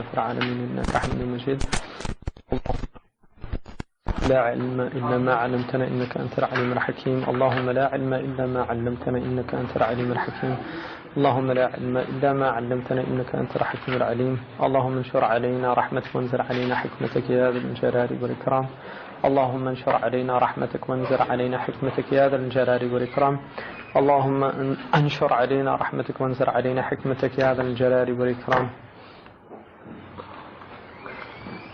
في العالمين إنك حميد مجيد. لا علم إلا ما علمتنا إنك أنت العليم الحكيم. اللهم لا علم إلا ما علمتنا إنك أنت العليم الحكيم. اللهم لا علم إلا ما علمتنا إنك أنت الحكيم العليم. اللهم انشر علينا رحمتك وانزل علينا حكمتك يا ذا الجلال والإكرام. اللهم انشر علينا رحمتك وانزل علينا حكمتك يا ذا الجلال والإكرام. اللهم انشر علينا رحمتك وانزل علينا حكمتك يا ذا الجلال والإكرام.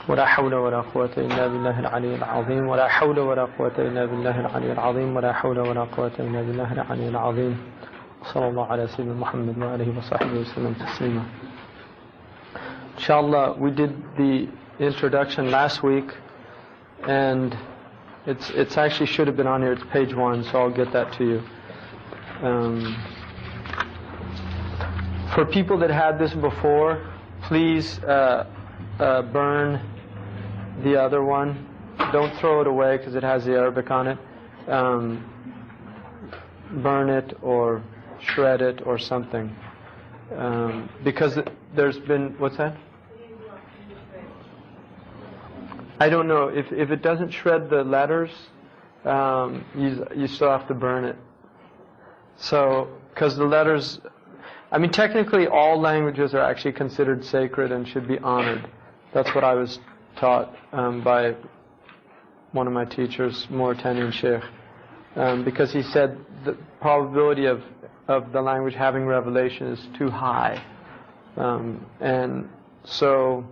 ولا حول ولا قوة إلا بالله العلي العظيم. ولا حول ولا قوة إلا بالله العلي العظيم. ولا حول ولا قوة إلا بالله العلي العظيم. صلى الله على سيدنا محمد وآله وصحبه وسلم تسليما. Inshallah, we did the introduction last week, and it's actually should have been on here. It's page 1, so I'll get that to you. For people that had this before, please burn the other one. Don't throw it away because it has the Arabic on it. Burn it or shred it or something. Because there's been, what's that? I don't know. If it doesn't shred the letters, you still have to burn it. So, because the letters, I mean, technically all languages are actually considered sacred and should be honored. That's what I was taught by one of my teachers, Mauritanian Sheikh, because he said the probability of the language having revelation is too high. And so,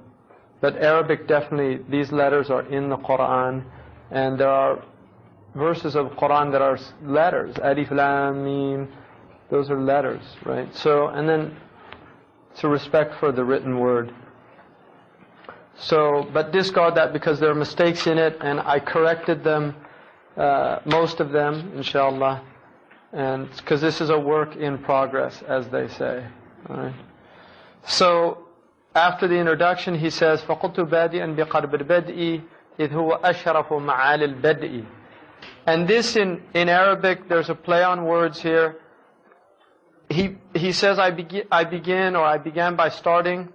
but Arabic definitely, these letters are in the Quran, and there are verses of Quran that are letters. Alif, Lam, Mim, those are letters, right? So, and then it's a respect for the written word. So, but discard that because there are mistakes in it, and I corrected them, most of them, inshallah. And because this is a work in progress, as they say. All right. So, after the introduction, he says, فَقُلْتُ بَادِئًا بِقَرْبِ الْبَدْءِ إِذْ هُوَ أَشْرَفُ مَعَالِ الْبَدْءِ. And this in Arabic, there's a play on words here. He says, I began by starting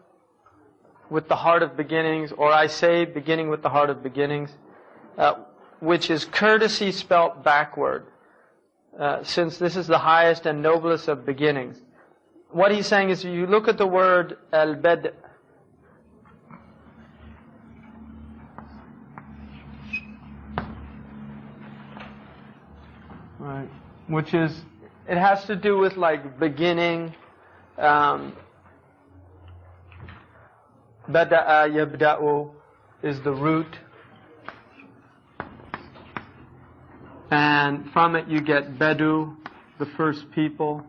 with the heart of beginnings, or I say beginning with the heart of beginnings, which is courtesy spelt backward, since this is the highest and noblest of beginnings. What he's saying is, if you look at the word al-bad', right, which is, it has to do with like beginning. Bada'a yabda'u is the root, and from it you get Bedu, the first people,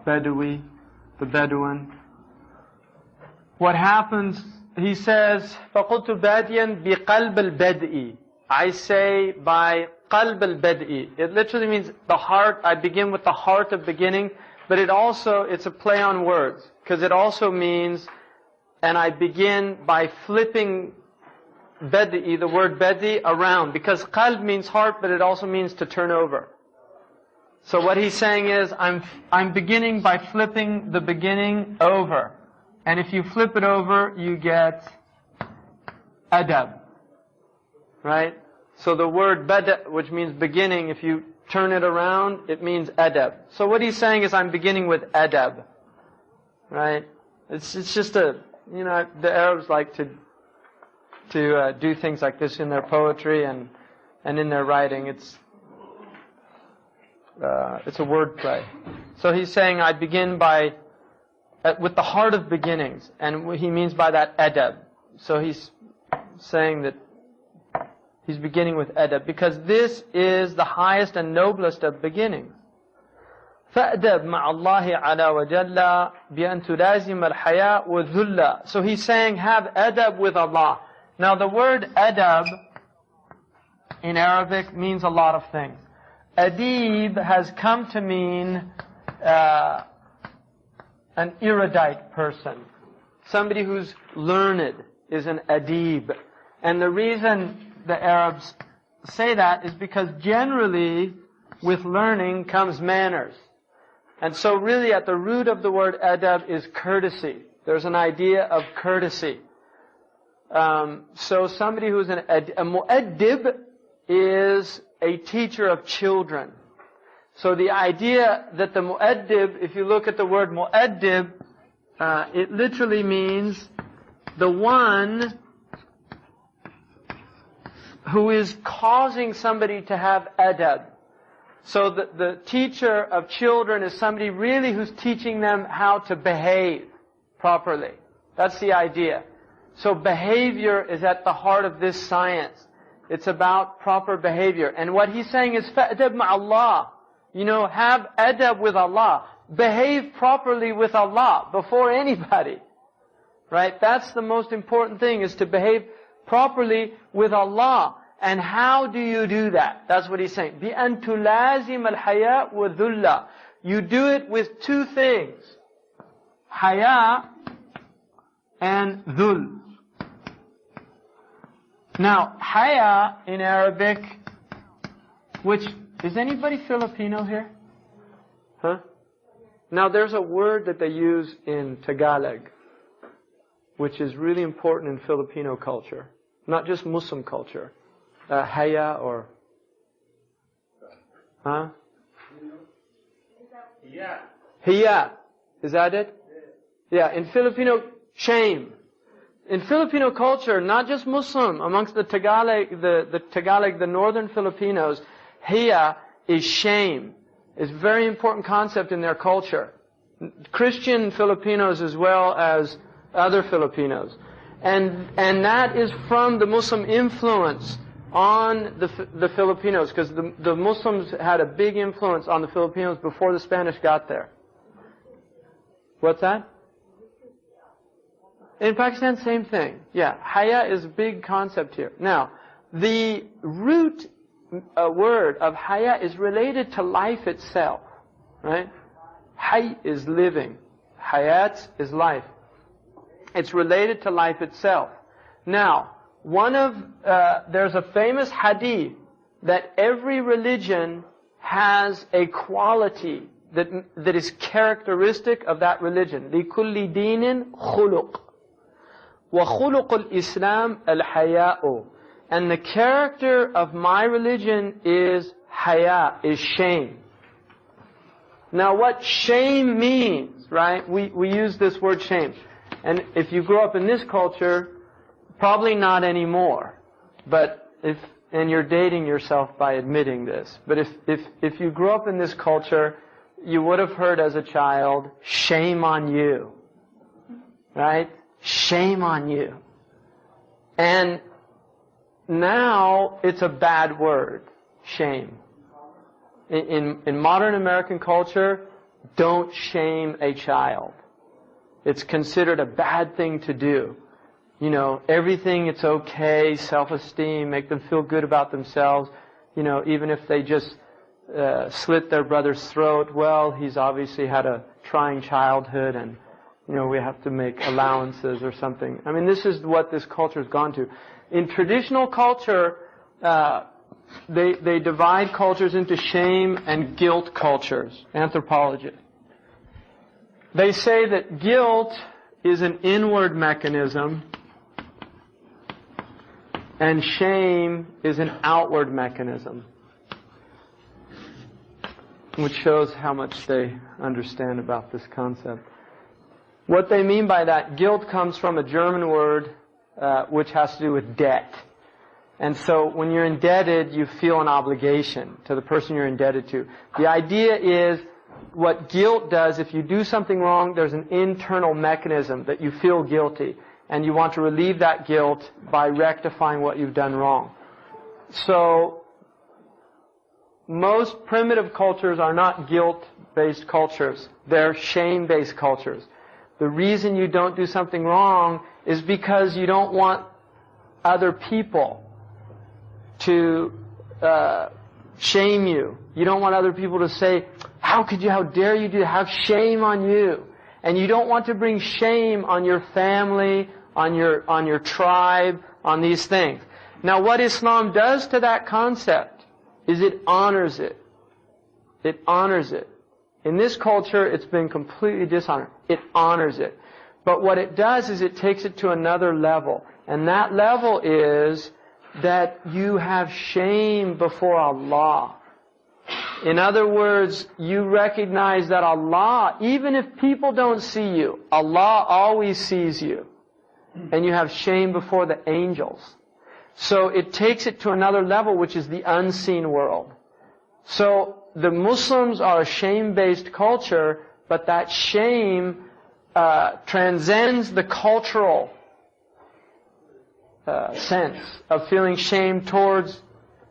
Bedouin, the Bedouin. What happens, he says, فَقُلْتُ بَادِيًا بِقَلْبِ الْبَدْءِ. I say by qalb al-bad'i. It literally means the heart. I begin with the heart of beginning, but it's a play on words, because it also means, and I begin by flipping bad'i, the word bad'i, around, because qalb means heart, but it also means to turn over. So what he's saying is, I'm beginning by flipping the beginning over, and if you flip it over, you get adab, right? So the word bada', which means beginning, if you turn it around, it means adab. So what he's saying is, I'm beginning with adab, right? It's just the Arabs like to do things like this in their poetry and in their writing. It's a word play. So he's saying, I begin with the heart of beginnings, and he means by that adab. So he's saying that he's beginning with adab, because this is the highest and noblest of beginnings. فَأْدَبْ مَعَ اللَّهِ عَلَى وَجَلَّ بِأَن تُلَازِمَ الْحَيَاءُ وَالذُّلَّ. So he's saying, have adab with Allah. Now the word adab in Arabic means a lot of things. Adib has come to mean an erudite person. Somebody who's learned is an adib. And the reason the Arabs say that is because generally with learning comes manners. And so really at the root of the word adab is courtesy. There's an idea of courtesy. So somebody who's a mu'addib is a teacher of children. So the idea that the mu'addib, if you look at the word mu'addib, it literally means the one who is causing somebody to have adab. So the teacher of children is somebody really who's teaching them how to behave properly. That's the idea. So behavior is at the heart of this science. It's about proper behavior. And what he's saying is, fa'adab ma'Allah. Have adab with Allah. Behave properly with Allah before anybody. Right? That's the most important thing, is to behave properly with Allah. And how do you do that? That's what he's saying. بِأَن تُلَازِمَ الْحَيَاءُ وَذُلَّ. You do it with two things. Haya and dhul. Now, haya in Arabic, which, is anybody Filipino here? Huh? Now there's a word that they use in Tagalog, which is really important in Filipino culture. Not just Muslim culture. Haya or... Huh? Hiya. Is that it? Yeah, in Filipino, shame. In Filipino culture, not just Muslim, amongst the Tagalog, the northern Filipinos, hiya is shame. It's a very important concept in their culture. Christian Filipinos as well as other Filipinos. And that is from the Muslim influence on the Filipinos, because the Muslims had a big influence on the Filipinos before the Spanish got there. What's that? In Pakistan, same thing. Yeah, haya is a big concept here. Now, the root word of haya is related to life itself, right? Hay is living. Hayat is life. It's related to life itself. Now, there's a famous hadith that every religion has a quality that is characteristic of that religion. لِكُلِّ دِينٍ خُلُقٍ وَخُلُقُ الْإِسْلَامِ الْحَيَاءُ. And the character of my religion is haya, is shame. Now what shame means, right? We use this word shame. And if you grow up in this culture, probably not anymore. But and you're dating yourself by admitting this. But if you grew up in this culture, you would have heard as a child, shame on you. Right? Shame on you. And now it's a bad word, shame. In modern American culture, don't shame a child. It's considered a bad thing to do. Everything, it's okay, self-esteem, make them feel good about themselves. Even if they just slit their brother's throat, well, he's obviously had a trying childhood and, we have to make allowances or something. I mean, this is what this culture has gone to. In traditional culture, they divide cultures into shame and guilt cultures, anthropologists. They say that guilt is an inward mechanism and shame is an outward mechanism, which shows how much they understand about this concept. What they mean by that, guilt comes from a German word which has to do with debt. And so when you're indebted, you feel an obligation to the person you're indebted to. The idea is, what guilt does, if you do something wrong, there's an internal mechanism that you feel guilty. And you want to relieve that guilt by rectifying what you've done wrong. So, most primitive cultures are not guilt-based cultures. They're shame-based cultures. The reason you don't do something wrong is because you don't want other people to shame you. You don't want other people to say, how dare you do that? Have shame on you. And you don't want to bring shame on your family, on your tribe, on these things. Now what Islam does to that concept is it honors it. It honors it. In this culture, it's been completely dishonored. It honors it. But what it does is it takes it to another level. And that level is that you have shame before Allah. In other words, you recognize that Allah, even if people don't see you, Allah always sees you. And you have shame before the angels. So it takes it to another level, which is the unseen world. So the Muslims are a shame-based culture, but that shame transcends the cultural sense of feeling shame towards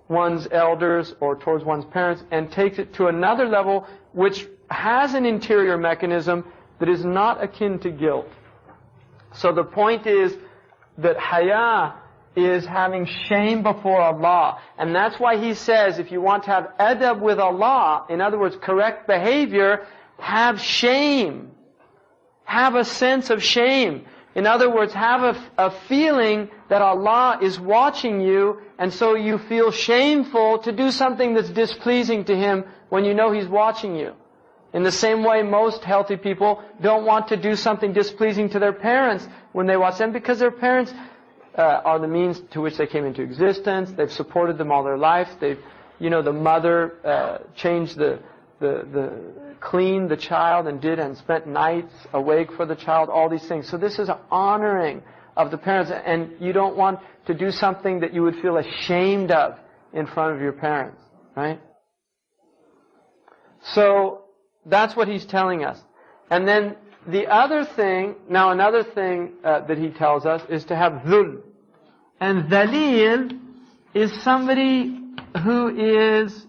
one's elders or towards one's parents, and takes it to another level which has an interior mechanism that is not akin to guilt. So the point is that haya is having shame before Allah. And that's why he says, if you want to have adab with Allah, in other words, correct behavior, have shame. Have a sense of shame. In other words, have a feeling that Allah is watching you, and so you feel shameful to do something that's displeasing to Him when you know He's watching you. In the same way, most healthy people don't want to do something displeasing to their parents when they watch them, because their parents are the means to which they came into existence. They've supported them all their life. They've, the mother changed cleaned the child and spent nights awake for the child, all these things. So this is an honoring of the parents, and you don't want to do something that you would feel ashamed of in front of your parents, right? So that's what he's telling us. And then another thing that he tells us is to have dhul. And dhalil is somebody who is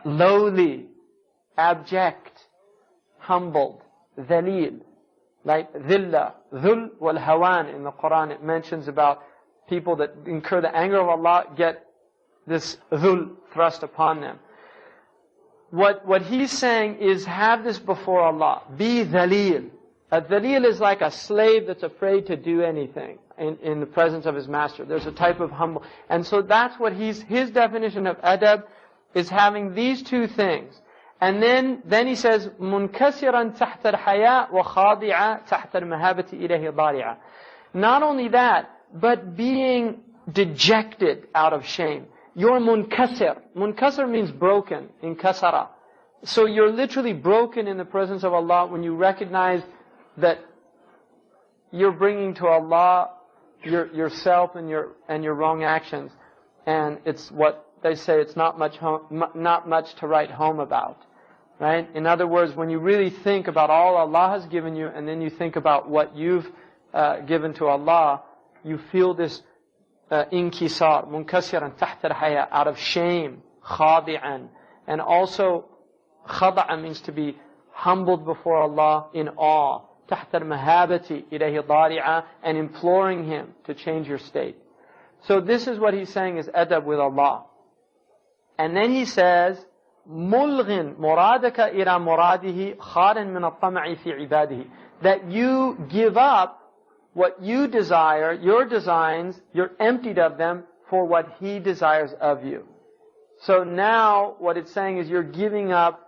lowly, abject, humbled, dhalil. Like dhilla, dhul wal hawan in the Quran, it mentions about people that incur the anger of Allah get this dhul thrust upon them. What he's saying is have this before Allah. Be dhalil. A dhalil is like a slave that's afraid to do anything in the presence of his master. There's a type of humble. And so that's what his definition of adab is, having these two things. And then he says, munkasiran tahta al-haya wa khadi'a tahta al-mahabati ilayhi dari'a. Not only that, but being dejected out of shame. You're munkasir. Munkasir means broken, in kasara. So you're literally broken in the presence of Allah when you recognize that you're bringing to Allah yourself and your wrong actions, and it's what they say, it's not much to write home about, right? In other words, when you really think about all Allah has given you, and then you think about what you've given to Allah, you feel this inkisar, munkasiran tahta al-haya, out of shame, khadi'an, and also khada'a means to be humbled before Allah in awe. تحت المهابة إليه ضارعة, and imploring Him to change your state. So this is what he's saying is adab with Allah. And then he says, ملغ مرادك إلى مراده خال من الطمع في عباده. That you give up what you desire, your designs, you're emptied of them for what He desires of you. So now what it's saying is you're giving up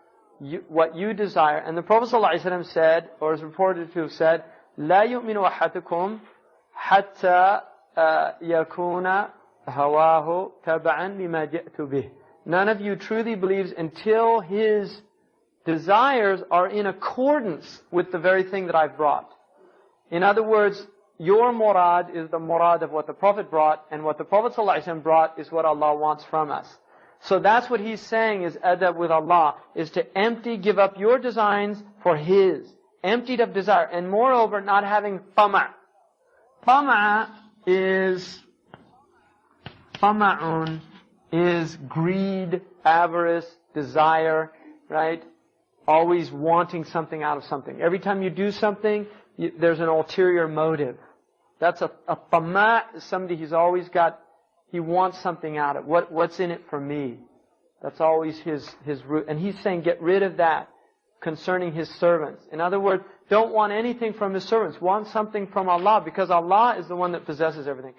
what you desire. And the Prophet ﷺ said, or is reported to have said, لا يؤمن أحدكم حتى يكون هواه تبعا لما جئت به. None of you truly believes until his desires are in accordance with the very thing that I've brought. In other words, your murad is the murad of what the Prophet brought, and what the Prophet ﷺ brought is what Allah wants from us. So that's what he's saying is adab with Allah, is to give up your designs for His. Emptied of desire. And moreover, not having tama'. Tama'un is greed, avarice, desire, right? Always wanting something out of something. Every time you do something, there's an ulterior motive. That's a tama' is somebody who's always got, he wants something out of it. What's in it for me? That's always his root. And he's saying get rid of that concerning His servants. In other words, don't want anything from His servants. Want something from Allah, because Allah is the one that possesses everything.